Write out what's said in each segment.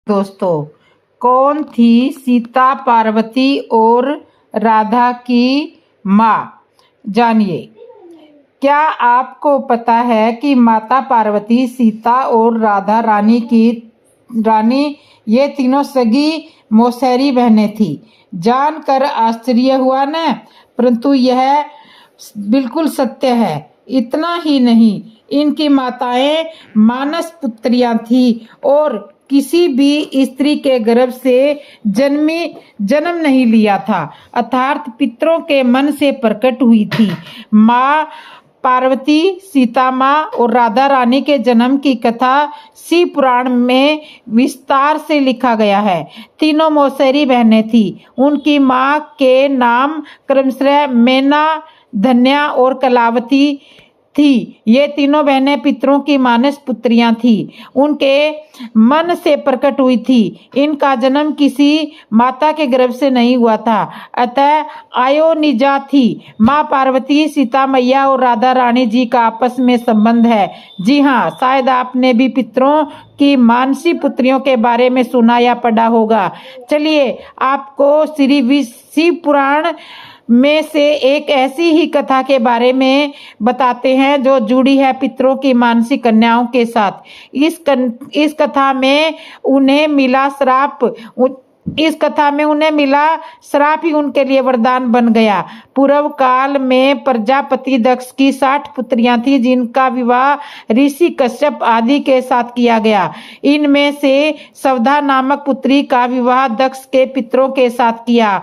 दोस्तों, कौन थी सीता, पार्वती और राधा की माँ? जानिए। क्या आपको पता है कि माता पार्वती, सीता और राधा रानी ये तीनों सगी मौसेरी बहनें थी? जानकर आश्चर्य हुआ न, परंतु यह बिल्कुल सत्य है। इतना ही नहीं, इनकी माताएं मानस पुत्रियां थी और किसी भी स्त्री के गर्भ से जन्म नहीं लिया था, अर्थात पितरों के मन से प्रकट हुई थी। माँ पार्वती, सीता माँ और राधा रानी के जन्म की कथा शिव पुराण में विस्तार से लिखा गया है। तीनों मौसेरी बहनें थी। उनकी माँ के नाम क्रमशः मैना, धन्या और कलावती थी। ये तीनों बहनें पितरों की मानस पुत्रियां थी, उनके मन से प्रकट हुई थी। इनका जन्म किसी माता के गर्भ से नहीं हुआ था, अतः आयोनिजा थी। माँ पार्वती, सीता मैया और राधा रानी जी का आपस में संबंध है। जी हाँ, शायद आपने भी पितरों की मानसी पुत्रियों के बारे में सुना या पढ़ा होगा। चलिए आपको श्री शिव पुराण में से एक ऐसी ही कथा के बारे में बताते हैं जो जुड़ी है पितरों की मानसिक कन्याओं के साथ। इस कथा में उन्हें मिला श्राप ही उनके लिए वरदान बन गया। पूर्व काल में प्रजापति दक्ष की 60 पुत्रियां थी, जिनका विवाह ऋषि कश्यप आदि के साथ किया गया। इनमें से सवधा नामक पुत्री का विवाह दक्ष के पितरों के साथ किया।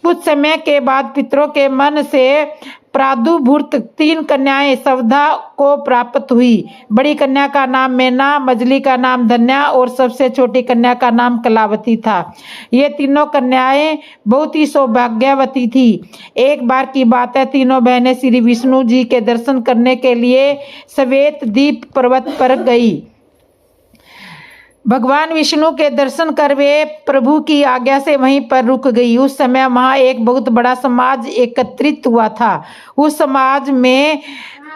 कुछ समय के बाद पितरों के मन से प्रादुर्भूत 3 कन्याएं सवधा को प्राप्त हुई। बड़ी कन्या का नाम मैना, मझली का नाम धन्या और सबसे छोटी कन्या का नाम कलावती था। ये तीनों कन्याएं बहुत ही सौभाग्यवती थी। एक बार की बात है, तीनों बहनें श्री विष्णु जी के दर्शन करने के लिए श्वेत द्वीप पर्वत पर गई। भगवान विष्णु के दर्शन कर वे प्रभु की आज्ञा से वहीं पर रुक गई। उस समय वहां एक बहुत बड़ा समाज एकत्रित हुआ था। उस समाज में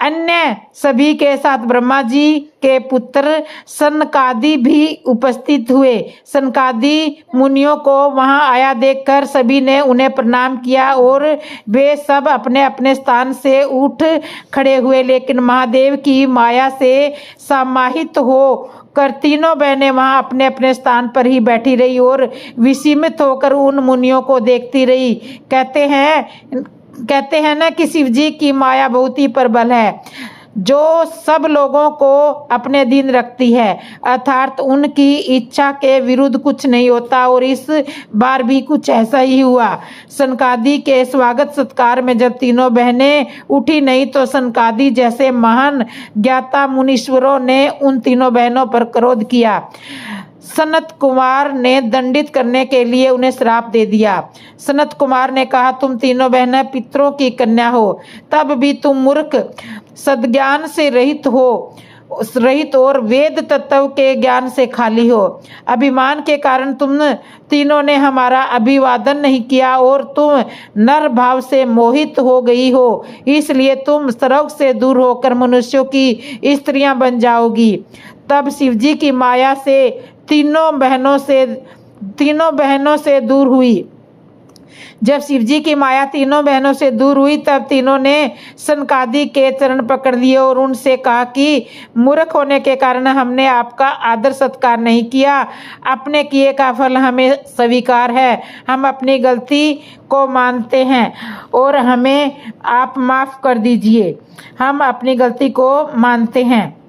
अन्य सभी के साथ ब्रह्मा जी के पुत्र सनकादि भी उपस्थित हुए। सनकादि मुनियों को वहां आया देखकर सभी ने उन्हें प्रणाम किया और वे सब अपने अपने स्थान से उठ खड़े हुए, लेकिन महादेव की माया से समाहित हो कर तीनों बहनें वहां अपने अपने स्थान पर ही बैठी रही और विस्मित होकर उन मुनियों को देखती रही। कहते हैं ना कि शिव जी की माया बहुत ही प्रबल है, जो सब लोगों को अपने दिन रखती है, अर्थात उनकी इच्छा के विरुद्ध कुछ नहीं होता। और इस बार भी कुछ ऐसा ही हुआ। सनकादि के स्वागत सत्कार में जब तीनों बहनें उठी नहीं तो सनकादि जैसे महान ज्ञाता मुनीश्वरों ने उन तीनों बहनों पर क्रोध किया। सनत कुमार ने दंडित करने के लिए उन्हें श्राप दे दिया। सनत कुमार ने कहा, तुम तीनों बहनें पितरों की कन्या हो, तब भी तुम मूर्ख, सद्ज्ञान से रहित और वेद तत्व के ज्ञान से खाली हो। अभिमान के कारण तुम तीनों ने हमारा अभिवादन नहीं किया और तुम नर भाव से मोहित हो गई हो, इसलिए तुम स्वर्ग से दूर होकर मनुष्यों की स्त्रियां बन जाओगी। तब शिवजी की माया से तीनों बहनों से दूर हुई। जब शिवजी की माया तीनों बहनों से दूर हुई तब तीनों ने सनकादि के चरण पकड़ लिए और उनसे कहा कि मूर्ख होने के कारण हमने आपका आदर सत्कार नहीं किया। अपने किए का फल हमें स्वीकार है। हम अपनी गलती को मानते हैं और हमें आप माफ कर दीजिए। हम अपनी गलती को मानते हैं,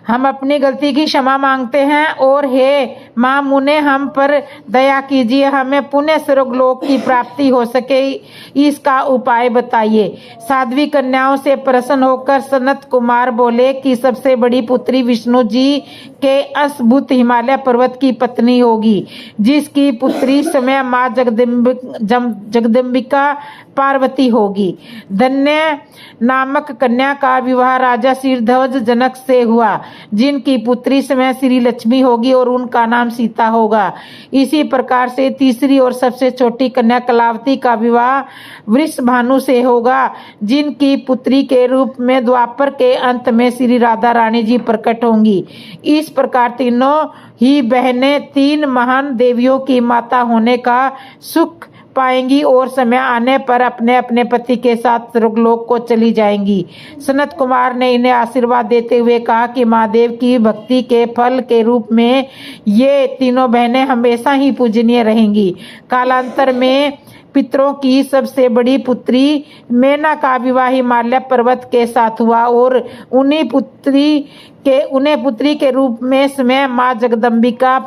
हम अपनी गलती की क्षमा मांगते हैं और हे माँ मुने हम पर दया कीजिए, हमें पुण्य स्वर्गलोक की प्राप्ति हो सके, इसका उपाय बताइए। साध्वी कन्याओं से प्रसन्न होकर सनत कुमार बोले कि सबसे बड़ी पुत्री विष्णु जी के अश्भुत हिमालय पर्वत की पत्नी होगी, जिसकी पुत्री समय माँ जगदम्बिका पार्वती होगी। धन्य नामक कन्या का विवाह राजा शीरध्वज जनक से हुआ, जिनकी पुत्री समय श्री लक्ष्मी होगी और उनका नाम सीता होगा। इसी प्रकार से तीसरी और सबसे छोटी कन्या कलावती का विवाह वृषभानु से होगा, जिनकी पुत्री के रूप में द्वापर के अंत में श्री राधा रानी जी प्रकट होंगी। इस इस प्रकार तीनों ही बहनें 3 महान देवियों की माता होने का सुख पाएंगी और समय आने पर अपने अपने पति के साथ स्वर्गलोक को चली जाएंगी। सनत कुमार ने इन्हें आशीर्वाद देते हुए कहा कि महादेव की भक्ति के फल के रूप में ये तीनों बहनें हमेशा ही पूजनीय रहेंगी। कालांतर में पितरों की सबसे बड़ी पुत्री मेना का विवाह हिमालय पर्वत के साथ हुआ और उन्हें पुत्री के रूप में स्वयं माँ जगदम्बिका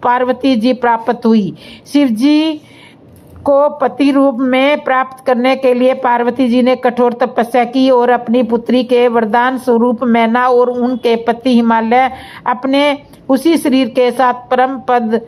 पार्वती जी प्राप्त हुई। शिव जी को पति रूप में प्राप्त करने के लिए पार्वती जी ने कठोर तपस्या की और अपनी पुत्री के वरदान स्वरूप मैना और उनके पति हिमालय अपने उसी शरीर के साथ परम पद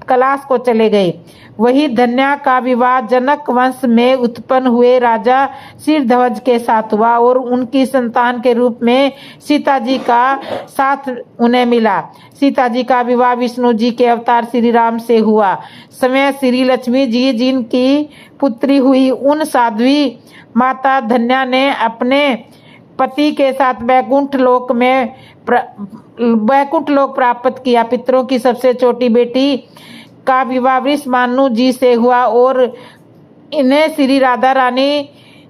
कैलाश को चले गए। वही धन्या का विवाह जनक वंश में उत्पन्न हुए राजा शीर्षध्वज के साथ हुआ और उनकी संतान के रूप में सीता जी का साथ उन्हें मिला। सीता जी का विवाह विष्णु जी के अवतार श्री राम से हुआ। समय श्री लक्ष्मी जी जिनकी पुत्री हुई उन साध्वी माता धन्या ने अपने पति के साथ वैकुंठ लोक प्राप्त किया। पितरों की सबसे छोटी बेटी का विवाह वृषभानु जी से हुआ और इन्हें श्री राधा रानी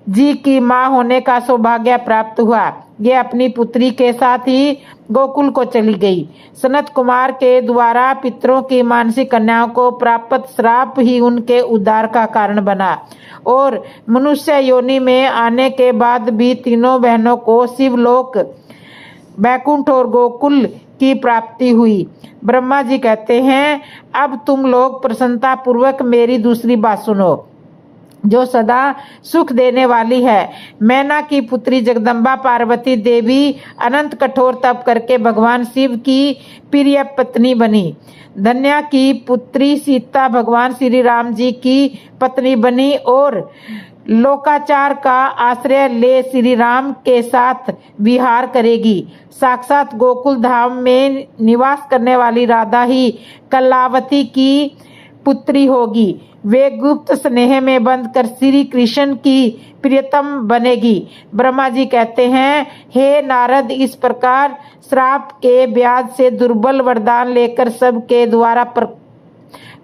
जी की मां होने का सौभाग्य प्राप्त हुआ। ये अपनी पुत्री के साथ ही गोकुल को चली गई। सनत कुमार के द्वारा पितरों की मानसिक कन्याओं को प्राप्त श्राप ही उनके उद्धार का कारण बना और मनुष्य योनि में आने के बाद भी तीनों बहनों को शिवलोक, वैकुंठ और गोकुल की प्राप्ति हुई। ब्रह्मा जी कहते हैं, अब तुम लोग प्रसन्नता पूर्वक मेरी दूसरी बात सुनो जो सदा सुख देने वाली है। मैना की पुत्री जगदम्बा पार्वती देवी अनंत कठोर तप करके भगवान शिव की प्रिय पत्नी बनी। धन्या की पुत्री सीता भगवान श्री राम जी की पत्नी बनी और लोकाचार का आश्रय ले श्री राम के साथ विहार करेगी। साक्षात गोकुल धाम में निवास करने वाली राधा ही कलावती की पुत्री होगी। वे गुप्त स्नेह में बंधकर श्री कृष्ण की प्रियतम बनेगी। ब्रह्मा जी कहते हैं, हे नारद, इस प्रकार श्राप के ब्याज से दुर्बल वरदान लेकर सबके द्वारा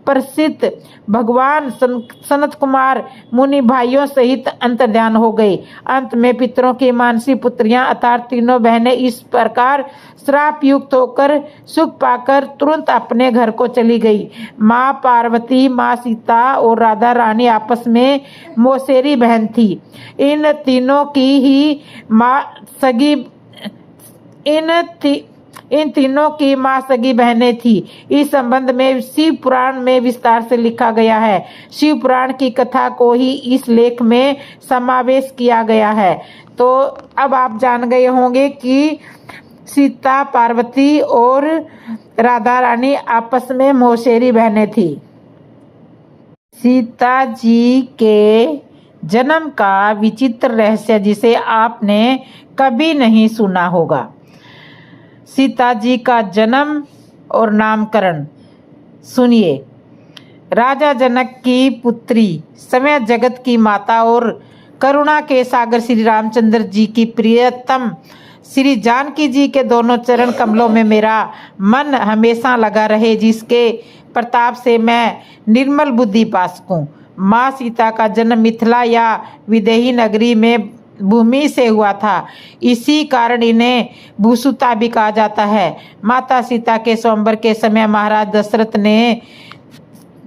प्रसिद्ध भगवान सनत कुमार मुनि भाइयों सहित अंतर्ध्यान हो गए। अंत में पितरों की मानसी पुत्रियां अर्थात तीनों बहनें इस प्रकार श्राप युक्त होकर सुख पाकर तुरंत अपने घर को चली गई। माँ पार्वती, माँ सीता और राधा रानी आपस में मौसेरी बहन थी। इन तीनों की ही माँ सगी इन तीनों की माँ सगी बहनें थी। इस संबंध में शिव पुराण में विस्तार से लिखा गया है। शिव पुराण की कथा को ही इस लेख में समावेश किया गया है। तो अब आप जान गए होंगे कि सीता, पार्वती और राधा रानी आपस में मौसेरी बहनें थी। सीता जी के जन्म का विचित्र रहस्य जिसे आपने कभी नहीं सुना होगा। सीता जी का जन्म और नामकरण सुनिए। राजा जनक की पुत्री, समय जगत की माता और करुणा के सागर श्री रामचंद्र जी की प्रियतम श्री जानकी जी के दोनों चरण कमलों में मेरा मन हमेशा लगा रहे, जिसके प्रताप से मैं निर्मल बुद्धि पा सकूं। माँ सीता का जन्म मिथिला या विदेही नगरी में भूमि से हुआ था। इसी कारण इन्हें भूसुता भी कहा जाता है। माता सीता के स्वयंवर के समय महाराज दशरथ ने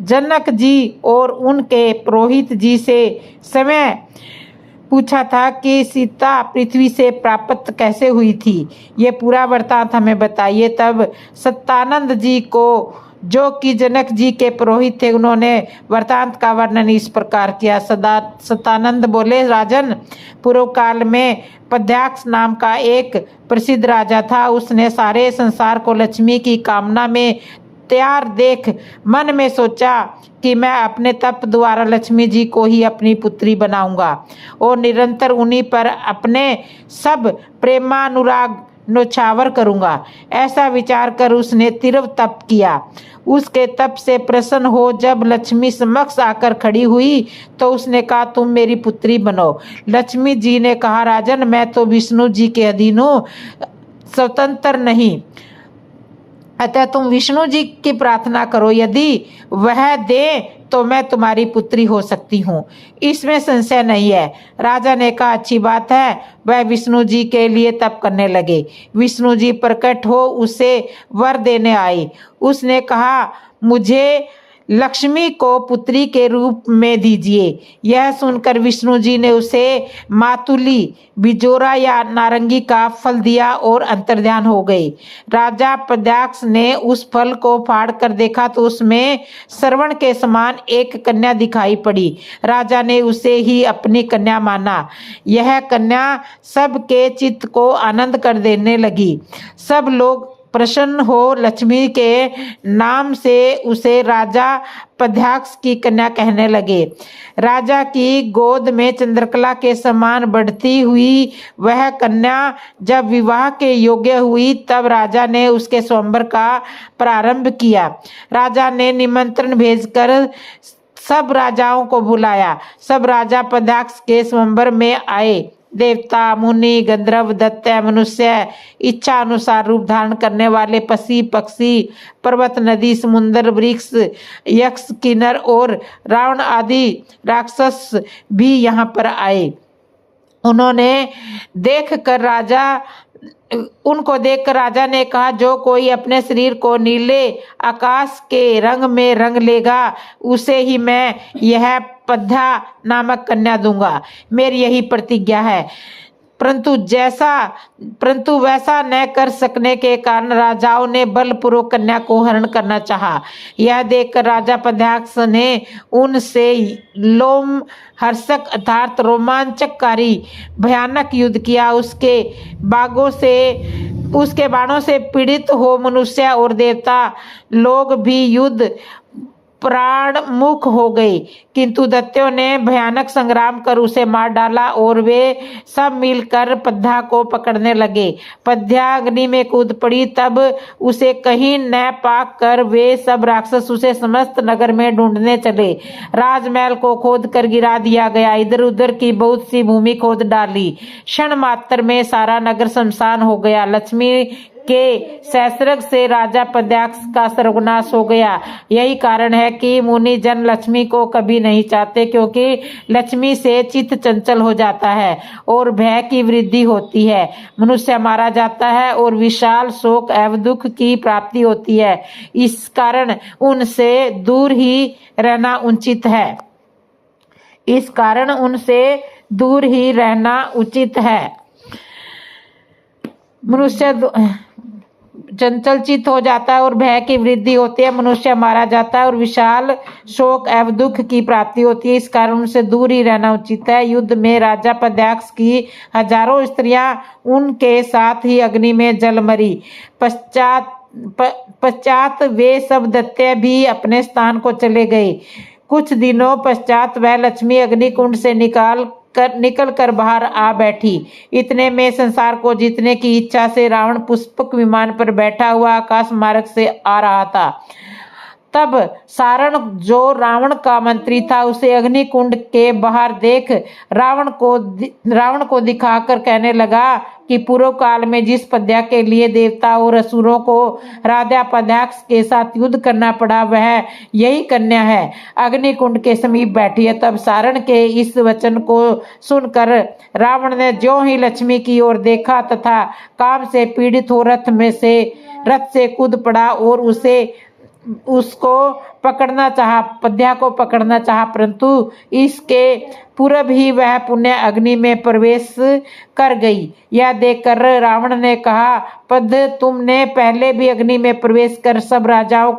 जनक जी और उनके पुरोहित जी से समय पूछा था कि सीता पृथ्वी से प्राप्त कैसे हुई थी। ये पूरा वृत्तांत हमें बताइए। तब सत्यानंद जी को, जो कि जनक जी के पुरोहित थे, उन्होंने वृत्तांत का वर्णन इस प्रकार किया। सत्यानंद बोले, राजन, पूर्व काल में पद्याक्ष नाम का एक प्रसिद्ध राजा था। उसने सारे संसार को लक्ष्मी की कामना में तैयार देख मन में सोचा कि मैं अपने तप द्वारा लक्ष्मी जी को ही अपनी पुत्री बनाऊंगा और निरंतर उन्हीं पर अपने सब प्रेमानुराग नौछावर करूंगा। ऐसा विचार कर उसने तीव्र तप किया। उसके तप से प्रसन्न हो जब लक्ष्मी समक्ष आकर खड़ी हुई तो उसने कहा, तुम मेरी पुत्री बनो। लक्ष्मी जी ने कहा, राजन, मैं तो विष्णु जी के अधीन हूँ, स्वतंत्र नहीं। अतः तुम विष्णु जी की प्रार्थना करो, यदि वह दे तो मैं तुम्हारी पुत्री हो सकती हूँ, इसमें संशय नहीं है। राजा ने कहा, अच्छी बात है। वह विष्णु जी के लिए तप करने लगे। विष्णु जी प्रकट हो उसे वर देने आए। उसने कहा, मुझे लक्ष्मी को पुत्री के रूप में दीजिए। यह सुनकर विष्णु जी ने उसे मातुली, बिजोरा या नारंगी का फल दिया और अंतर्ध्यान हो गए। राजा पद्याक्ष ने उस फल को फाड़ कर देखा तो उसमें श्रवण के समान एक कन्या दिखाई पड़ी। राजा ने उसे ही अपनी कन्या माना। यह कन्या सबके चित्त को आनंद कर देने लगी। सब लोग प्रसन्न हो लक्ष्मी के नाम से उसे राजा पद्याक्ष की कन्या कहने लगे। राजा की गोद में चंद्रकला के समान बढ़ती हुई वह कन्या जब विवाह के योग्य हुई तब राजा ने उसके स्वयंवर का प्रारंभ किया। राजा ने निमंत्रण भेजकर सब राजाओं को बुलाया। सब राजा पद्याक्ष के स्वयंवर में आए। देवता, मुनि, गंधर्व, दैत्य, मनुष्य, इच्छा अनुसार रूप धारण करने वाले पशु पक्षी, पर्वत, नदी, समुद्र, वृक्ष, यक्ष, किन्नर और रावण आदि राक्षस भी यहाँ पर आए। उनको देखकर राजा ने कहा, जो कोई अपने शरीर को नीले आकाश के रंग में रंग लेगा उसे ही मैं यह पद्या नामक कन्या दूंगा। मेरी यही प्रतिज्ञा है। परंतु वैसा न कर सकने के कारण राजाओं ने बलपूर्वक कन्या को हरण करना चाहा। यह देखकर राजा पद्याक्ष ने उनसे लोम हर्षक अर्थात रोमांचकारी भयानक युद्ध किया। उसके बाणों से पीड़ित हो मनुष्य और देवता लोग भी युद्ध प्राण मुख हो गए, किंतु दैत्यों ने भयानक संग्राम कर उसे मार डाला और वे सब मिलकर पद्या को पकड़ने लगे। पद्या अग्नि में कूद पड़ी, तब उसे कहीं न पाक कर वे सब राक्षस उसे समस्त नगर में ढूंढने चले। राजमहल को खोद कर गिरा दिया गया, इधर उधर की बहुत सी भूमि खोद डाली। क्षण मात्र में सारा नगर शमशान हो गया। लक्ष्मी के सहस्त्रक से राजा पद्याक्ष का सर्वनाश हो गया। यही कारण है कि मुनि जन लक्ष्मी को कभी नहीं चाहते, क्योंकि लक्ष्मी से चित्त चंचल हो जाता है और भय की वृद्धि होती है। मनुष्य मारा जाता है और विशाल शोक एवं दुख की प्राप्ति होती है। इस कारण उनसे दूर ही रहना उचित है। मनुष्य चंचल चित्त हो जाता है और भय की वृद्धि होती है। मनुष्य मारा जाता है और विशाल शोक एवं दुख की प्राप्ति होती है। इस कारण उनसे दूर ही रहना उचित है। युद्ध में राजा पद्याक्ष की हजारों स्त्रियां उनके साथ ही अग्नि में जल मरी। पश्चात वे सब दैत्य भी अपने स्थान को चले गए। कुछ दिनों पश्चात वह लक्ष्मी अग्नि कुंड से निकल कर बाहर आ बैठी। इतने में संसार को जीतने की इच्छा से रावण पुष्पक विमान पर बैठा हुआ आकाश मार्ग से आ रहा था। तब सारण, जो रावण का मंत्री था, उसे अग्नि कुंड के बाहर देख रावण को दिखाकर कहने लगा कि पूर्व काल में जिस पद्या के लिए देवता और असुरों को राजा पद्याक्ष के साथ युद्ध करना पड़ा, वह यही कन्या है, अग्नि कुंड के समीप बैठी है। तब सारण के इस वचन को सुनकर रावण ने ज्यों ही लक्ष्मी की ओर देखा तथा काम से पीड़ित हो रथ से कूद पड़ा और उसको पकड़ना चाहा, पद्या को पकड़ना चाहा, परंतु इसके पूर्व ही वह पुण्य अग्नि में प्रवेश कर गई। यह देखकर रावण ने कहा, पद्य, तुमने पहले भी अग्नि में प्रवेश कर सब राजाओं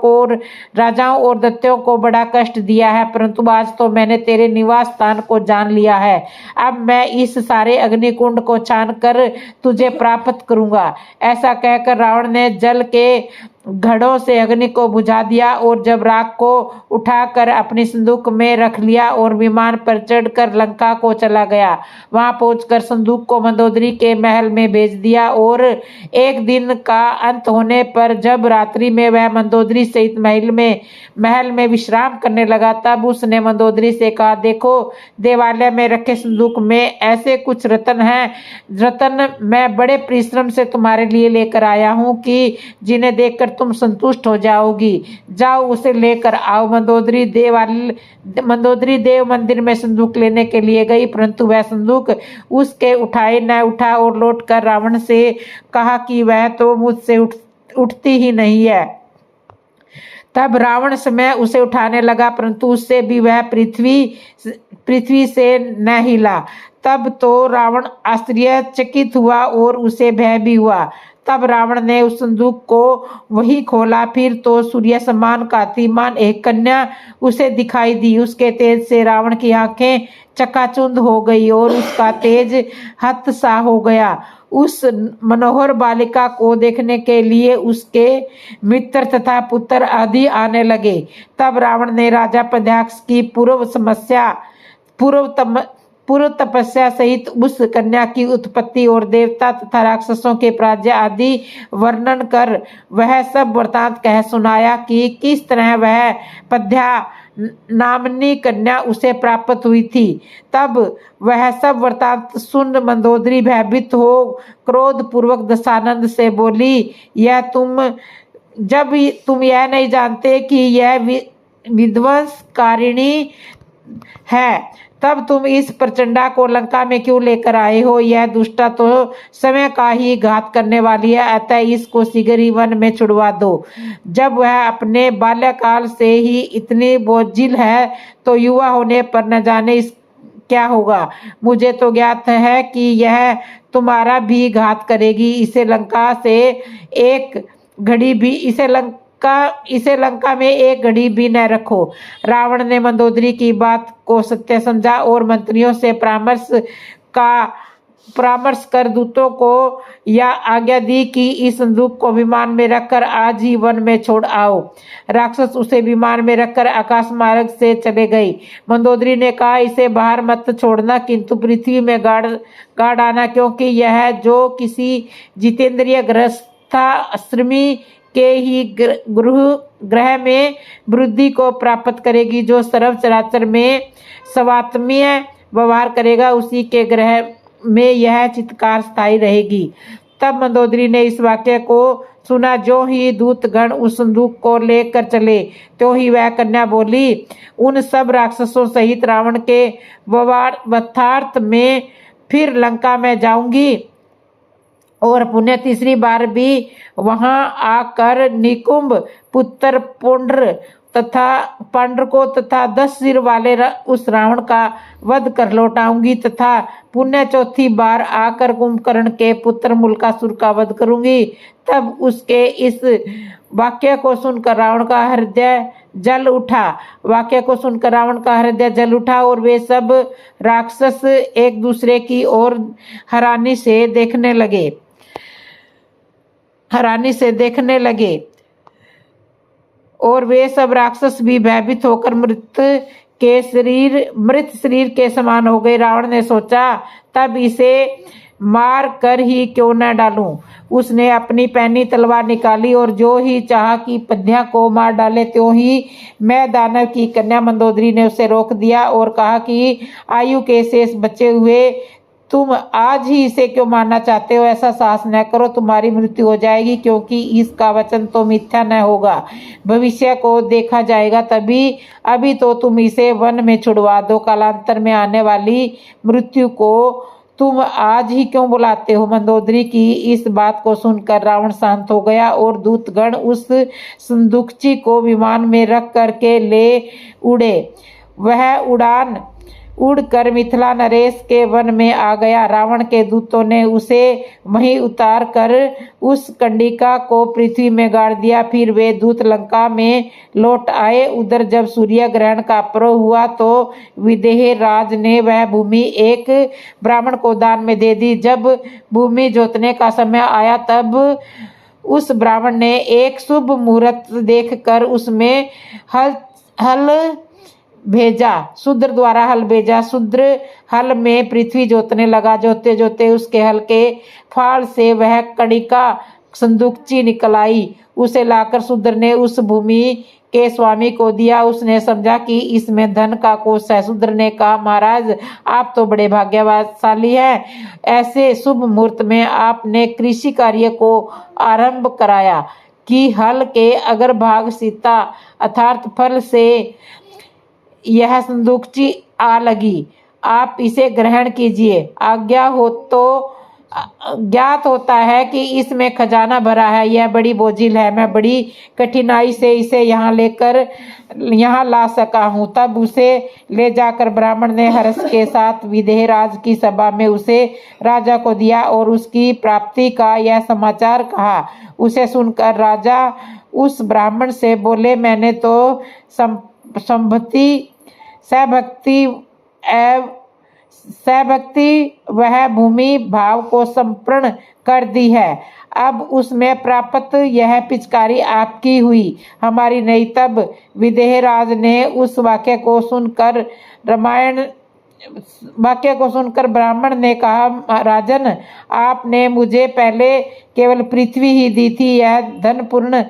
और दैत्यों को बड़ा कष्ट दिया है, परंतु आज तो मैंने तेरे निवास स्थान को जान लिया है। अब मैं इस सारे अग्निकुंड को छान कर तुझे प्राप्त करूंगा। ऐसा कहकर रावण ने जल के घड़ों से अग्नि को बुझा दिया और जब राख को उठाकर अपनी संदूक में रख लिया और विमान पर चढ़कर लंका को चला गया। वहां पहुंचकर संदूक को मंदोदरी के महल में भेज दिया और एक दिन का अंत होने पर जब रात्रि में वह मंदोदरी सहित महल में विश्राम करने लगा, तब उसने मंदोदरी से कहा, देखो, देवालय में रखे संदूक में ऐसे कुछ रत्न हैं। रत्न मैं बड़े परिश्रम से तुम्हारे लिए लेकर आया हूँ कि जिन्हें देखकर तुम संतुष्ट हो जाओगी। जाओ उसे लेकर आओ। मंदोदरी देव मंदिर में संदूक लेने के लिए गई, परंतु वह संदूक उसके उठाए न उठा और लौटकर रावण से कहा कि वह तो मुझसे उठती ही नहीं है। तब रावण समय उसे उठाने लगा, परंतु उससे भी वह पृथ्वी से न हिला। तब तो रावण आश्चर्यचकित हुआ और उसे भय भी हुआ। तब रावण ने उस संदूक को वही खोला। फिर तो सूर्य समान कांतिमान एक कन्या उसे दिखाई दी। उसके तेज से रावण की आंखें चकाचौंध हो गई और उसका तेज हतसा हो गया। उस मनोहर बालिका को देखने के लिए उसके मित्र तथा पुत्र आदि आने लगे। तब रावण ने राजा पंद्याक्ष की पूर्व तपस्या सहित उस कन्या की उत्पत्ति और देवता तथा राक्षसों के पराजय आदि वर्णन कर वह सब वृतांत कह सुनाया कि किस तरह वह पद्या नामनी कन्या उसे प्राप्त हुई थी। तब वह सब वृतांत सुन मंदोदरी भयभीत हो क्रोध पूर्वक दशानंद से बोली, तुम यह नहीं जानते कि यह विध्वंसकारिणी है, तब तुम इस प्रचंडा को लंका में क्यों लेकर आए हो? यह दुष्टा तो समय का ही घात करने वाली है, अतः इसको शीघ्र ही वन में छुड़वा दो। जब वह अपने बाल्यकाल से ही इतनी बोझिल है तो युवा होने पर न जाने क्या होगा। मुझे तो ज्ञात है कि यह तुम्हारा भी घात करेगी। इसे लंका में एक घड़ी भी न रखो। रावण ने मंदोदरी की बात को सत्य समझा और मंत्रियों से परामर्श कर दूतों को यह आज्ञा दी कि इस संदूक को विमान में रखकर आज ही वन में छोड़ आओ। राक्षस उसे विमान में रखकर आकाश मार्ग से चले गए। मंदोदरी ने कहा, इसे बाहर मत छोड़ना, किंतु पृथ्वी में गाड़ आना, क्योंकि यह जो किसी जितेंद्रिय गृहस्थाश्रमी के ही ग्रह में वृद्धि को प्राप्त करेगी। जो सर्व चराचर में स्वात्मीय व्यवहार करेगा, उसी के ग्रह में यह चित्कार स्थायी रहेगी। तब मंदोदरी ने इस वाक्य को सुना। जो ही दूतगण उस संदूक को लेकर चले, तो ही वह कन्या बोली, उन सब राक्षसों सहित रावण के वधार्थ में फिर लंका में जाऊंगी और पुण्य तीसरी बार भी वहां आकर निकुंभ पुत्र पांड्र को तथा 10 सिर वाले उस रावण का वध कर लौटाऊंगी तथा पुण्य चौथी बार आकर कुंभकर्ण के पुत्र मुल्कासुर का वध करूंगी। तब उसके इस वाक्य को सुनकर रावण का हृदय जल उठा और वे सब राक्षस एक दूसरे की ओर हैरानी से देखने लगे और वे सब राक्षस भी भयभीत होकर मृत शरीर के समान हो गए। रावण ने सोचा, तब इसे मार कर ही क्यों न डालूं। उसने अपनी पैनी तलवार निकाली और जो ही चाहा कि पद्या को मार डाले, त्यों ही मैं दानव की कन्या मंदोदरी ने उसे रोक दिया और कहा कि आयु के शेष बचे हुए तुम आज ही इसे क्यों मारना चाहते हो? ऐसा साहस न करो, तुम्हारी मृत्यु हो जाएगी, क्योंकि इसका वचन तो मिथ्या न होगा। भविष्य को देखा जाएगा, अभी तो तुम इसे वन में छुड़वा दो। कालांतर में आने वाली मृत्यु को तुम आज ही क्यों बुलाते हो? मंदोदरी की इस बात को सुनकर रावण शांत हो गया और दूतगण उस संदूकची को विमान में रख करके ले उड़े। वह उड़कर मिथिला नरेश के वन में आ गया। रावण के दूतों ने उसे वहीं उतार कर उस कंडिका को पृथ्वी में गाड़ दिया। फिर वे दूत लंका में लौट आए। उधर जब सूर्य ग्रहण का पर्व हुआ तो विदेह राज ने वह भूमि एक ब्राह्मण को दान में दे दी। जब भूमि जोतने का समय आया, तब उस ब्राह्मण ने एक शुभ मुहूर्त देखकर उसमें हल भेजा। शूद्र द्वारा हल भेजा। शूद्र हल में पृथ्वी जोतने लगा। जोते जोते उसके हल के फाड़ से वह कणिका संदूकची निकल आई। उसे लाकर शूद्र ने उस भूमि के स्वामी को दिया। उसने समझा कि इसमें धन का कोष है। शूद्र ने कहा, महाराज, आप तो बड़े भाग्यशाली हैं। ऐसे शुभ मुहूर्त में आपने कृषि कार्य को आरंभ कराया। कि हल के अग्रभाग सीता अर्थात फल से यह संदूकची आ लगी। आप इसे ग्रहण कीजिए। आज्ञा हो तो ज्ञात होता है कि इसमें खजाना भरा है। यह बड़ी बोझिल है। मैं बड़ी कठिनाई से इसे यहाँ ला सका हूँ। तब उसे ले जाकर ब्राह्मण ने हर्ष के साथ विदेहराज की सभा में उसे राजा को दिया और उसकी प्राप्ति का यह समाचार कहा। उसे सुनकर राजा उस ब्राह्मण से बोले, मैंने तो सभक्ति वह भूमि भाव को संपूर्ण कर दी है। अब उसमें प्राप्त यह पिचकारी आपकी हुई, हमारी नहीं। तब विदेहराज ने उस वाक्य को सुनकर ब्राह्मण ने कहा, राजन, आपने मुझे पहले केवल पृथ्वी ही दी थी, यह धनपूर्ण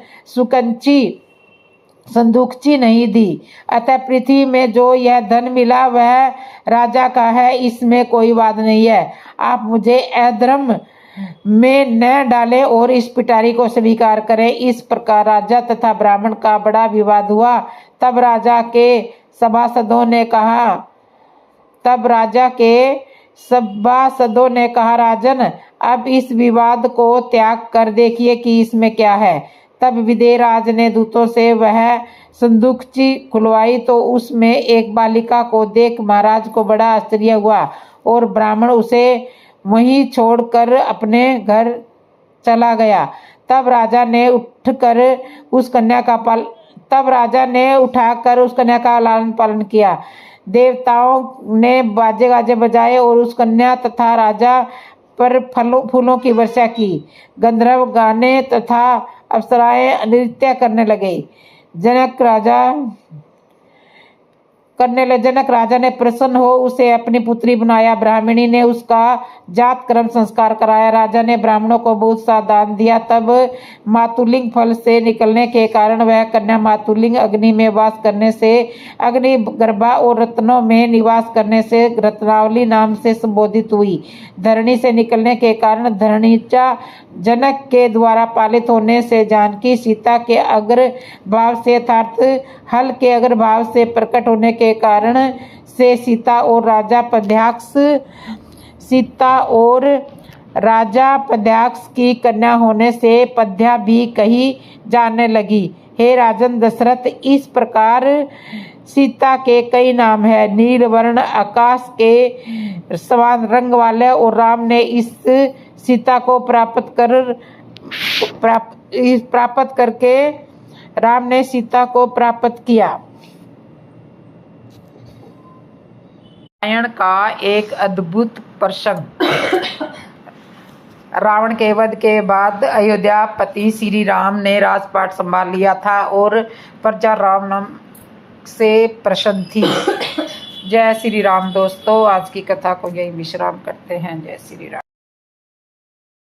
संदूकची नहीं दी। अतः पृथ्वी में जो यह धन मिला वह राजा का है, इसमें कोई वाद नहीं है। आप मुझे अधर्म में न डालें और इस पिटारी को स्वीकार करें। इस प्रकार राजा तथा ब्राह्मण का बड़ा विवाद हुआ। तब राजा के सभासदों ने कहा, राजन, अब इस विवाद को त्याग कर देखिए कि इसमें क्या है। तब विदेहराज ने दूतों से वह संदूकची खुलवाई तो उसमें एक बालिका को देख महाराज को बड़ा आश्चर्य हुआ और ब्राह्मण उसे वहीं छोड़कर अपने घर चला गया। तब राजा ने उठाकर उस कन्या का लालन पालन किया। देवताओं ने बाजे गाजे बजाए और उस कन्या तथा राजा पर फूलों की वर्षा की। गंधर्व गाने तथा अप्सराएं नृत्य करने लगे। जनक राजा ने प्रसन्न हो उसे अपनी पुत्री बनाया। ब्राह्मणी ने उसका जात कर्म संस्कार कराया। राजा ने ब्राह्मणों को बहुत सा दान दिया। तब मातुलिंग फल से निकलने के कारण वह कन्या मातुलिंग, अग्नि में वास करने से अग्नि गर्भा और रत्नों में निवास करने से रत्नावली नाम से संबोधित हुई। धरणी से निकलने के कारण धरणीचा, जनक के द्वारा पालित होने से जानकी, सीता के अग्र भाव से अर्थात हल के अग्र भाव से प्रकट होने के कारण से सीता और राजा पद्याक्ष की कन्या होने से पद्या भी कही जाने लगी। हे राजन दशरथ, इस प्रकार सीता के कई नाम है। नील वर्ण, आकाश के समान रंग वाले, और राम ने इस सीता को प्राप्त करके राम ने सीता को प्राप्त किया। रामायण का एक अद्भुत प्रसंग। रावण के वध के बाद अयोध्यापति श्री राम ने राजपाट संभाल लिया था और प्रजा राम नाम से प्रसन्न थी। जय श्री राम। दोस्तों, आज की कथा को यही विश्राम करते हैं। जय श्री राम।